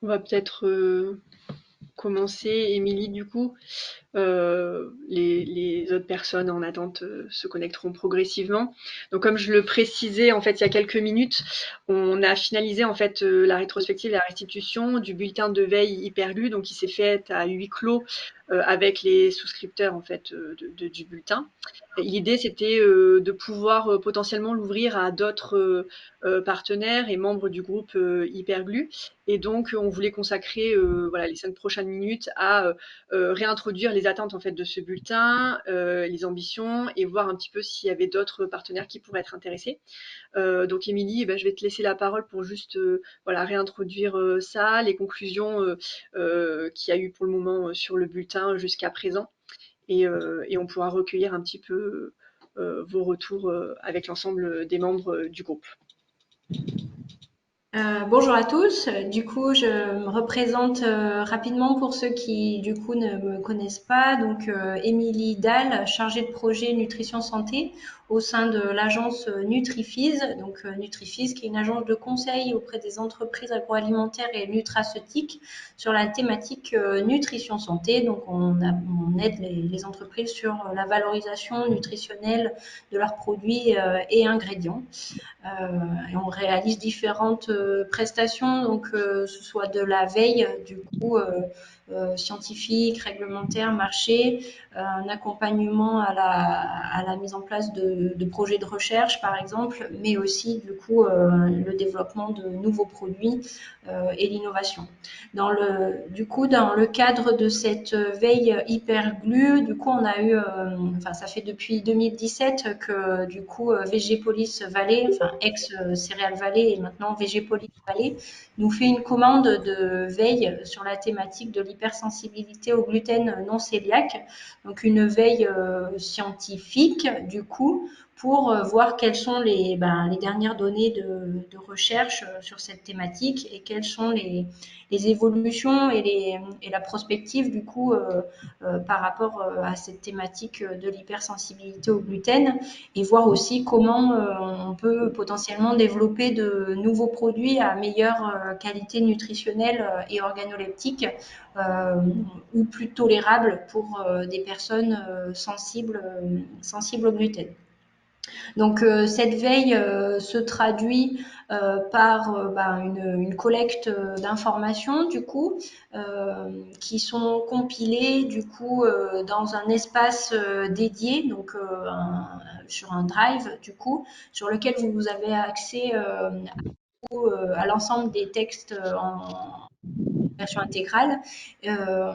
On va peut-être commencer. Émilie, du coup, les autres personnes en attente se connecteront progressivement. Donc, comme je le précisais en fait il y a quelques minutes, on a finalisé en fait la rétrospective et la restitution du bulletin de veille Hyperlu, donc qui s'est fait à huis clos avec les souscripteurs en fait du bulletin. L'idée c'était de pouvoir potentiellement l'ouvrir à d'autres partenaires et membres du groupe Hyperglu. Et donc on voulait consacrer voilà les 5 prochaines minutes à réintroduire les attentes en fait de ce bulletin, les ambitions et voir un petit peu s'il y avait d'autres partenaires qui pourraient être intéressés. Donc Émilie, eh ben, je vais te laisser la parole pour juste voilà réintroduire ça, les conclusions qu'il y a eu pour le moment sur le bulletin jusqu'à présent, et on pourra recueillir un petit peu vos retours avec l'ensemble des membres du groupe. Bonjour à tous. Du coup, je me représente rapidement pour ceux qui, du coup, ne me connaissent pas. Donc, Émilie Dahl, chargée de projet nutrition santé au sein de l'agence Nutrifise. Donc, Nutrifise, qui est une agence de conseil auprès des entreprises agroalimentaires et nutraceutiques sur la thématique nutrition santé. Donc, on aide les entreprises sur la valorisation nutritionnelle de leurs produits et ingrédients. Et on réalise différentes prestations, donc ce soit de la veille, du coup, scientifique, réglementaire, marché, un accompagnement à la mise en place de projets de recherche, par exemple, mais aussi, du coup, le développement de nouveaux produits et l'innovation. Du coup, dans le cadre de cette veille hyper glue, du coup, on a eu, enfin, ça fait depuis 2017 que, du coup, Végépolis Vallée, enfin, ex-Céréales Vallée et maintenant Végépolis Vallée, nous fait une commande de veille sur la thématique de l'hypersensibilité au gluten non cœliaque. Donc, une veille scientifique, du coup, pour voir quelles sont les dernières données de recherche sur cette thématique et quelles sont les évolutions et la prospective du coup par rapport à cette thématique de l'hypersensibilité au gluten et voir aussi comment on peut potentiellement développer de nouveaux produits à meilleure qualité nutritionnelle et organoleptique euh, ou plus tolérables pour des personnes sensibles au gluten. Donc cette veille se traduit par une collecte d'informations du coup qui sont compilées du coup dans un espace dédié donc sur un drive du coup sur lequel vous avez accès à l'ensemble des textes en version intégrale.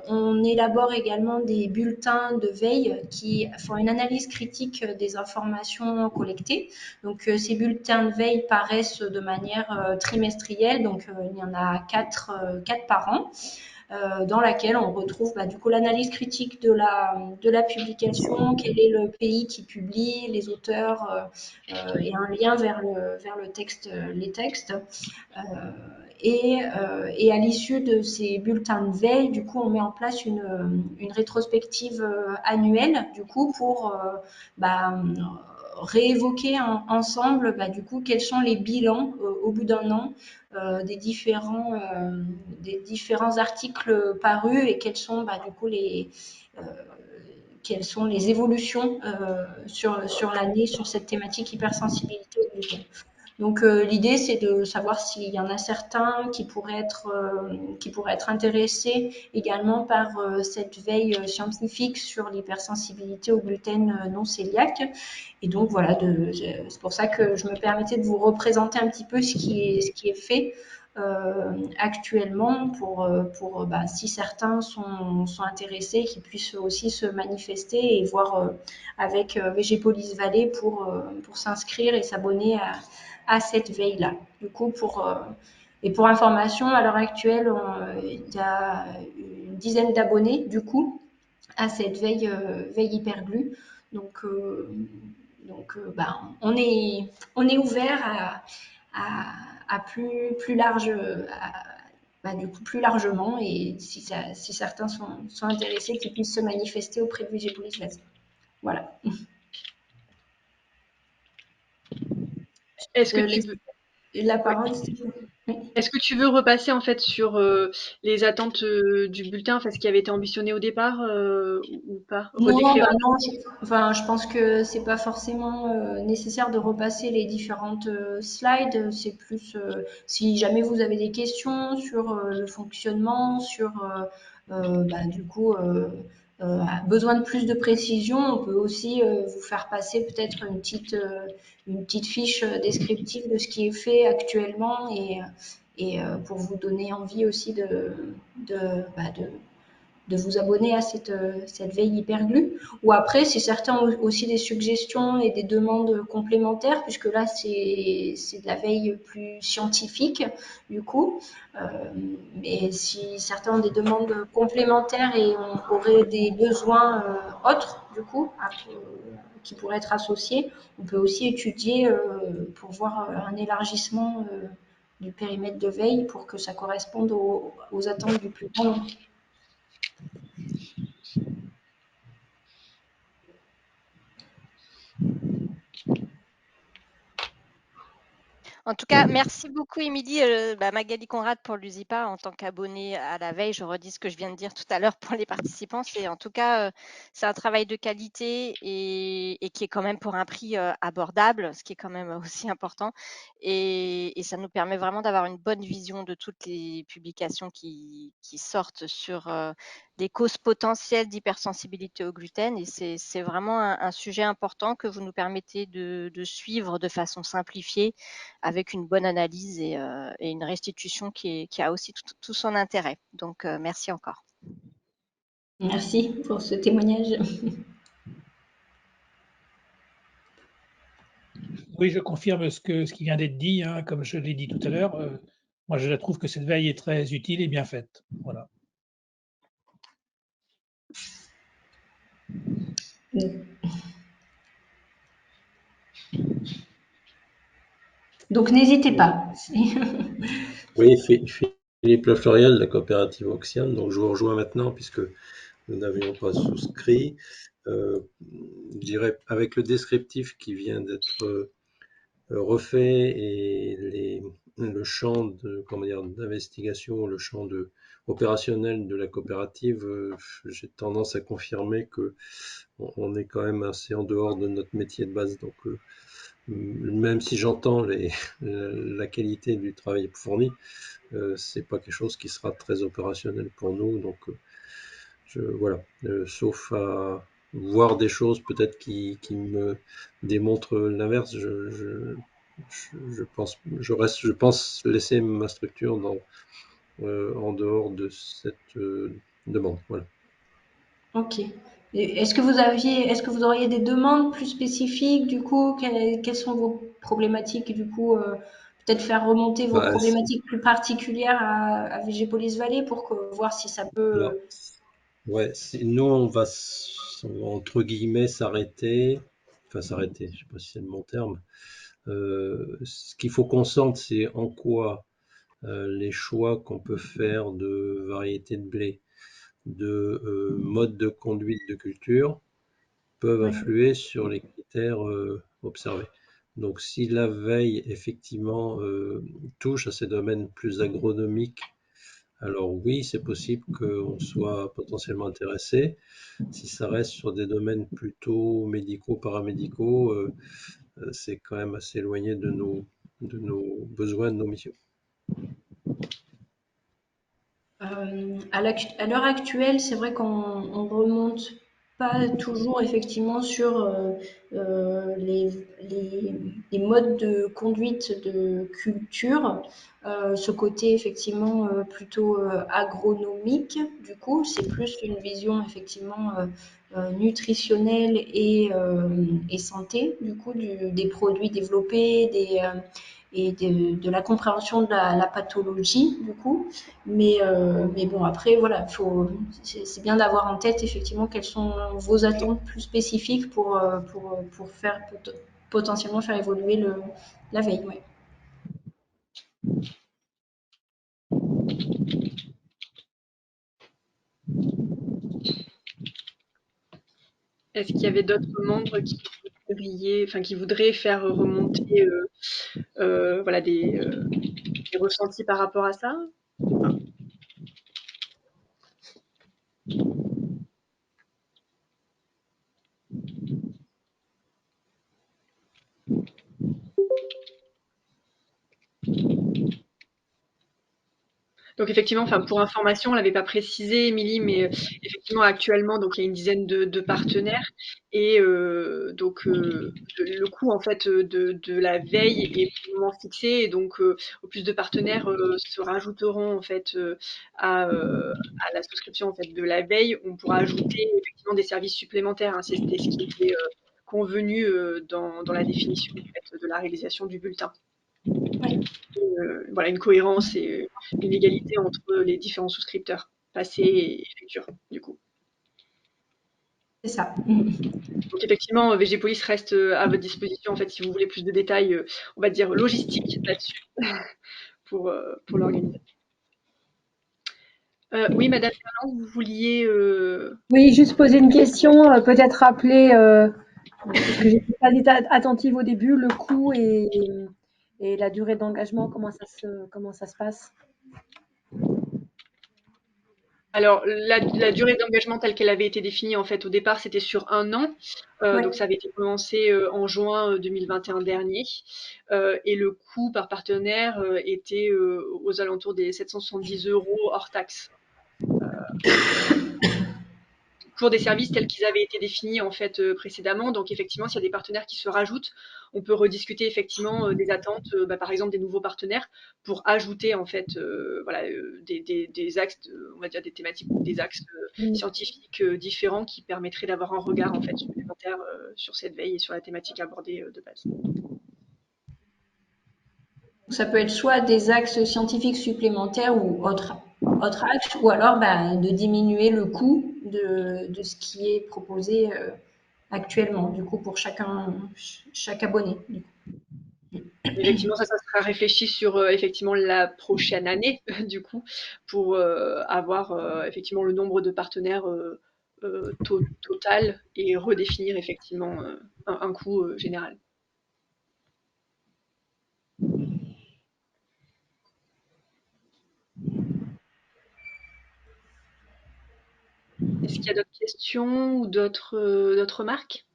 On élabore également des bulletins de veille qui font une analyse critique des informations collectées. Donc, ces bulletins de veille paraissent de manière trimestrielle, donc il y en a quatre par an. Dans laquelle on retrouve du coup l'analyse critique de la publication, quel est le pays qui publie, les auteurs et un lien vers le texte, les textes. Euh, et à l'issue de ces bulletins de veille, du coup, on met en place une rétrospective annuelle, du coup, pour bah, réévoquer ensemble, du coup, quels sont les bilans au bout d'un an des différents articles parus et du coup, euh, quelles sont les évolutions sur l'année sur cette thématique hypersensibilité au gluten. Donc l'idée c'est de savoir s'il y en a certains qui pourraient être intéressés également par cette veille scientifique sur l'hypersensibilité au gluten non cœliaque. Et donc voilà, c'est pour ça que je me permettais de vous représenter un petit peu ce qui est fait actuellement pour si certains sont intéressés, qu'ils puissent aussi se manifester et voir avec Végépolis Vallée pour s'inscrire et s'abonner à cette veille-là. Du coup, et pour information, à l'heure actuelle, il y a une dizaine d'abonnés, du coup, à cette veille hyperglue. Donc, on est ouvert à plus large, du coup, plus largement, et si certains sont intéressés, qu'ils puissent se manifester auprès de Vigipolis Vest. Voilà. Est-ce que Je tu laisse peux... la Ouais. parole, Stéphane. Oui. Est-ce que tu veux repasser en fait sur les attentes du bulletin, enfin ce qui avait été ambitionné au départ ou pas? Non, Redécrire bah non, rapidement. enfin, je pense que c'est pas forcément nécessaire de repasser les différentes slides. C'est plus si jamais vous avez des questions sur le fonctionnement, sur bah, du coup besoin de plus de précision, on peut aussi vous faire passer peut-être une petite fiche descriptive de ce qui est fait actuellement et pour vous donner envie aussi de vous abonner à cette veille hyperglue. Ou après, si certains ont aussi des suggestions et des demandes complémentaires, puisque là, c'est de la veille plus scientifique, du coup. Euh, mais si certains ont des demandes complémentaires et auraient des besoins autres, du coup, qui pourraient être associés, on peut aussi étudier pour voir un élargissement du périmètre de veille pour que ça corresponde aux attentes du plus grand nombre. En tout cas, merci beaucoup, Émilie, Magali Conrad pour l'USIPA en tant qu'abonnée à la veille. Je redis ce que je viens de dire tout à l'heure pour les participants. C'est en tout cas, c'est un travail de qualité et qui est quand même pour un prix abordable, ce qui est quand même aussi important. Et ça nous permet vraiment d'avoir une bonne vision de toutes les publications qui sortent sur les causes potentielles d'hypersensibilité au gluten. Et c'est vraiment un sujet important que vous nous permettez de suivre de façon simplifiée avec une bonne analyse et une restitution qui a aussi tout son intérêt. Donc, merci encore. Merci pour ce témoignage. Oui, je confirme ce qui vient d'être dit, hein, comme je l'ai dit tout à l'heure. Moi, je trouve que cette veille est très utile et bien faite. Voilà. Donc n'hésitez Oui, pas. oui, Philippe Le Florial de la coopérative Oxiane. Donc, je vous rejoins maintenant puisque nous n'avions pas souscrit. Je dirais, avec le descriptif qui vient d'être refait et le champ de, comment dire, d'investigation, le champ opérationnel de la coopérative, j'ai tendance à confirmer que on est quand même assez en dehors de notre métier de base. Donc, même si j'entends la qualité du travail fourni, c'est pas quelque chose qui sera très opérationnel pour nous. Donc, voilà, sauf à voir des choses peut-être qui me démontrent l'inverse. Je pense laisser ma structure en dehors de cette demande. Voilà. Ok. Est-ce que vous auriez des demandes plus spécifiques du coup? Quelles sont vos problématiques du coup? Peut-être faire remonter vos Bah, problématiques plus particulières à Végépolis Valley pour voir si ça peut. alors, ouais, nous, on va, entre guillemets s'arrêter. Enfin, s'arrêter, je sais pas si c'est le bon terme. Ce qu'il faut qu'on sente, c'est en quoi les choix qu'on peut faire de variétés de blé, de mode de conduite de culture peuvent Ouais. influer sur les critères observés. Donc si la veille effectivement touche à ces domaines plus agronomiques, alors oui, c'est possible qu'on soit potentiellement intéressé. Si ça reste sur des domaines plutôt médicaux, paramédicaux, c'est quand même assez éloigné de nos besoins, de nos missions. À l'heure actuelle, c'est vrai qu'on remonte pas toujours effectivement sur les modes de conduite de culture. Ce côté effectivement plutôt agronomique, du coup, c'est plus une vision effectivement nutritionnelle et santé, du coup, des produits développés, et de la compréhension de la pathologie, du coup. Mais bon, après, voilà, c'est bien d'avoir en tête effectivement quelles sont vos attentes plus spécifiques pour faire potentiellement faire évoluer la veille. Ouais. Est-ce qu'il y avait d'autres membres qui voudraient faire remonter voilà, des ressentis par rapport à ça? Donc effectivement, enfin pour information, on l'avait pas précisé, Émilie, mais effectivement actuellement, donc il y a une dizaine de partenaires et le coût en fait de la veille est pour le moment fixé et donc au plus de partenaires se rajouteront en fait à la souscription en fait de la veille, on pourra ajouter effectivement des services supplémentaires, hein. C'était ce qui était convenu dans la définition en fait, de la réalisation du bulletin. Oui. Voilà, une cohérence et une égalité entre les différents souscripteurs, passé et futur, du coup. C'est ça. Donc effectivement, VGPolice reste à votre disposition, en fait, si vous voulez plus de détails, on va dire logistiques là-dessus, pour l'organisation. Oui, Madame Ferland, vous vouliez... Oui, juste poser une question, peut-être rappeler, parce que j'étais pas attentive au début, le coût et la durée d'engagement, comment ça se passe? Alors, la durée d'engagement telle qu'elle avait été définie, en fait, au départ, c'était sur 1 an. Ouais. Donc, ça avait été commencé en juin 2021 dernier. Et le coût par partenaire était aux alentours des 770 € hors taxe. Pour des services tels qu'ils avaient été définis en fait précédemment. Donc effectivement, s'il y a des partenaires qui se rajoutent, on peut rediscuter effectivement des attentes, par exemple des nouveaux partenaires, pour ajouter en fait voilà, des axes, on va dire des thématiques ou des axes scientifiques différents qui permettraient d'avoir un regard en fait supplémentaire sur cette veille et sur la thématique abordée de base. Ça peut être soit des axes scientifiques supplémentaires ou autre axe, ou alors de diminuer le coût de ce qui est proposé actuellement, du coup, pour chaque abonné. Effectivement, ça sera réfléchi sur effectivement la prochaine année, du coup, pour avoir effectivement le nombre de partenaires total et redéfinir effectivement un coût général. Est-ce qu'il y a d'autres questions ou d'autres remarques?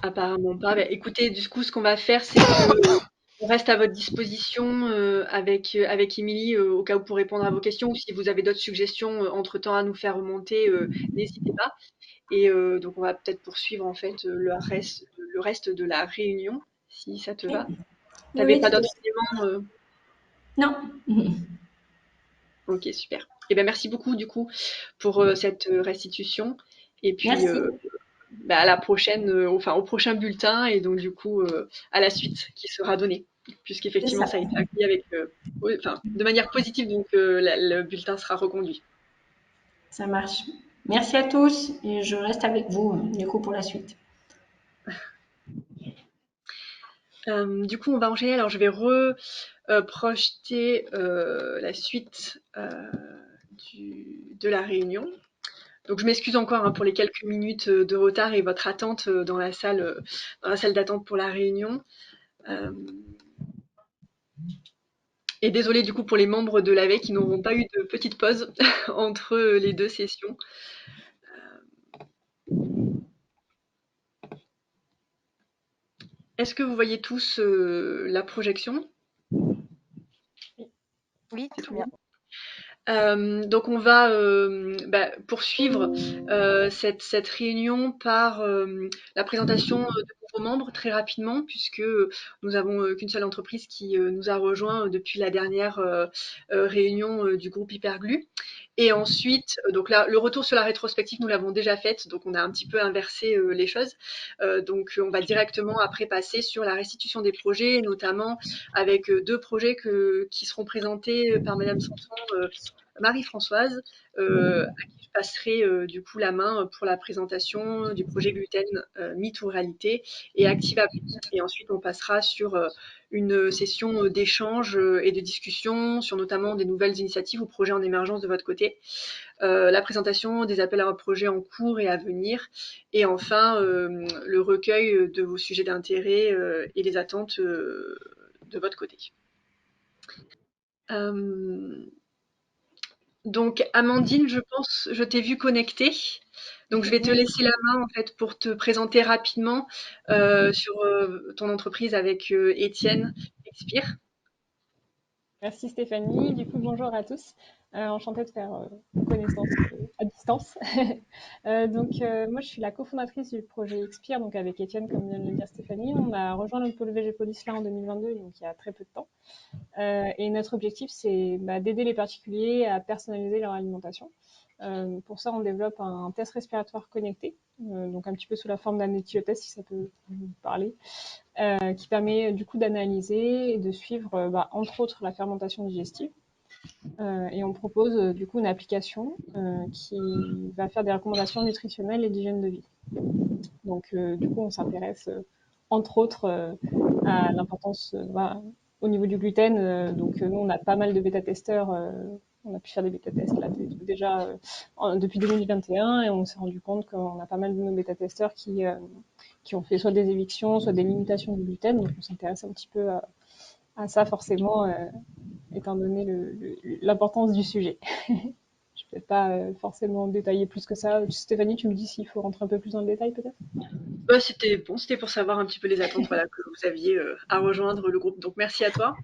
Apparemment pas. Bah, écoutez, du coup, ce qu'on va faire, c'est qu'on reste à votre disposition avec Émilie au cas où pour répondre à vos questions ou si vous avez d'autres suggestions entre-temps à nous faire remonter, n'hésitez pas. Et donc, on va peut-être poursuivre en fait le reste de la réunion, si ça te va. Tu n'avais Oui, pas tout à d'autres fait. éléments Non. Ok, super. Et ben merci beaucoup du coup pour cette restitution. Et puis Merci. à la prochaine, enfin au prochain bulletin et donc du coup à la suite qui sera donnée, C'est puisqu'effectivement ça. ça a été accueilli avec, de manière positive, donc le bulletin sera reconduit. Ça marche. Merci à tous et je reste avec vous, du coup, pour la suite. Du coup, on va enchaîner. Alors, je vais projeter la suite de la réunion. Donc, je m'excuse encore pour les quelques minutes de retard et votre attente dans la salle d'attente pour la réunion. Et désolée du coup pour les membres de l'AVE qui n'auront pas eu de petite pause entre les deux sessions. Est-ce que vous voyez tous la projection? Oui, très bien. Donc on va poursuivre cette réunion par la présentation de nouveaux membres très rapidement, puisque nous avons qu'une seule entreprise qui nous a rejoint depuis la dernière réunion du groupe Hyperglu. Et ensuite, donc là, le retour sur la rétrospective, nous l'avons déjà faite, donc on a un petit peu inversé les choses. Donc on va directement après passer sur la restitution des projets, notamment avec deux projets qui seront présentés par Madame Sanson Marie-Françoise, à qui je passerai du coup la main pour la présentation du projet gluten mythe ou réalité et Active Appli. Et ensuite, on passera sur une session d'échange et de discussion sur notamment des nouvelles initiatives ou projets en émergence de votre côté, la présentation des appels à projets en cours et à venir, et enfin le recueil de vos sujets d'intérêt et les attentes de votre côté. Donc Amandine, je pense, je t'ai vu connectée. Donc je vais te laisser la main en fait pour te présenter rapidement sur ton entreprise avec Étienne Expire. Merci Stéphanie. Du coup, bonjour à tous. Enchantée de faire connaissance à distance. Moi, je suis la cofondatrice du projet Expire, donc avec Étienne, comme vient de le dire Stéphanie. On a rejoint le pôle VG-Polis là en 2022, donc il y a très peu de temps. Et notre objectif, c'est d'aider les particuliers à personnaliser leur alimentation. Pour ça, on développe un test respiratoire connecté, donc un petit peu sous la forme d'un éthiotest, si ça peut vous parler, qui permet du coup d'analyser et de suivre, entre autres, la fermentation digestive. Et on propose du coup une application qui va faire des recommandations nutritionnelles et d'hygiène de vie. Donc, du coup, on s'intéresse entre autres à l'importance au niveau du gluten. Donc, nous, on a pas mal de bêta-testeurs. On a pu faire des bêta-tests là déjà depuis 2021 et on s'est rendu compte qu'on a pas mal de nos bêta-testeurs qui ont fait soit des évictions, soit des limitations du gluten. Donc, on s'intéresse un petit peu à ça forcément, étant donné l'importance du sujet. Je ne vais pas forcément détailler plus que ça. Stéphanie, tu me dis s'il faut rentrer un peu plus dans le détail peut-être? C'était bon, c'était pour savoir un petit peu les attentes voilà, que vous aviez à rejoindre le groupe. Donc merci à toi.